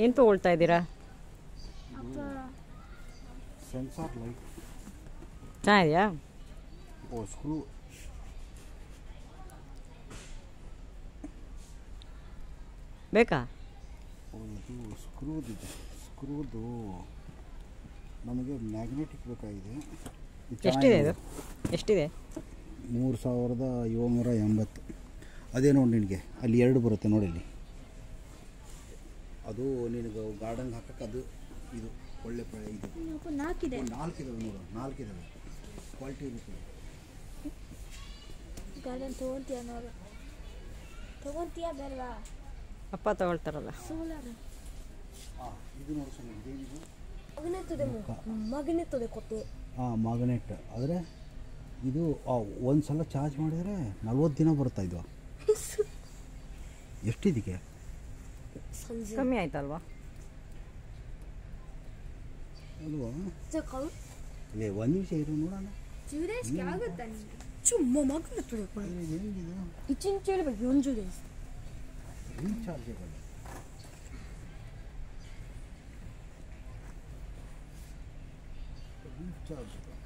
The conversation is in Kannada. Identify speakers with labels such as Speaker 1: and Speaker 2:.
Speaker 1: ಏನು ತೊಗೊಳ್ತಾ ಇದ್ದೀರಾ?
Speaker 2: Sensor light.
Speaker 1: ಚೆನ್ನಾಗಿದೆಯಾ?
Speaker 2: ಓ ಸ್ಕ್ರೂ.
Speaker 1: ಬೇಕಾ?
Speaker 2: ಓ ಇದು ಸ್ಕ್ರೂದಿದೆ. ಸ್ಕ್ರೂದು ನಮಗೆ ಮ್ಯಾಗ್ನೆಟಿಕ್ ಬೇಕಾಗಿದೆ.
Speaker 1: ಎಷ್ಟಿದೆ ಇದು? ಎಷ್ಟಿದೆ?
Speaker 2: 3780. ಅದೇ ನೋಡಿ ನಿನಗೆ ಅಲ್ಲಿ 2 ಬರುತ್ತೆ ನೋಡಿ ಇಲ್ಲಿ. ಅದು ನಿನಗೆ ಗಾರ್ಡನ್ಗೆ ಹಾಕಕ್ಕೆ ಅದು ಇದು ಒಳ್ಳೆ ಇದು 4 ಇದಾವೆ ನೋಡು. 4 ಇದಾವೆ. ಕ್ವಾಲಿಟಿ ಇರುತ್ತೆ.
Speaker 3: ಗಾರ್ಡನ್ ತೊಗೊಂತೀಯ ಬೇಡವಾ?
Speaker 1: ಅಪ್ಪ ತಗೊಳ್ತಾರಲ್ಲ.
Speaker 3: ಸೋಲಾರ್.
Speaker 2: ಇದು ನೋಡಿ ಸರ್ ಇದೇನಿದು?
Speaker 3: ಮಗ್ನೆಟ್ ಕೊಟ್ಟೆ.
Speaker 2: ಮ್ಯಾಗ್ನೆಟ್. ಆದರೆ ಇದು ಒಂದು ಸಲ ಚಾರ್ಜ್ ಮಾಡಿದರೆ 40 ದಿನ ಬರ್ತಾ ಇದು. ಎಷ್ಟಿದಕ್ಕೆ?
Speaker 1: ಕಮ್ಮಿ ಆಯ್ತಲ್ವಾ?
Speaker 2: ಅಲ್ವಾ? ಒಂದು ನಿಮಿಷ ಇರು ನೋಡೋಣ.
Speaker 3: ಆಗುತ್ತಾ ಚುಮ್ಮ ಮಗ್ನೆಟ್
Speaker 2: ಹೆಂಗಿದು?
Speaker 3: 1日やれば40です。
Speaker 2: ರೀಚಾರ್ಜಬಲ್. ರೀಚಾರ್ಜಬಲ್.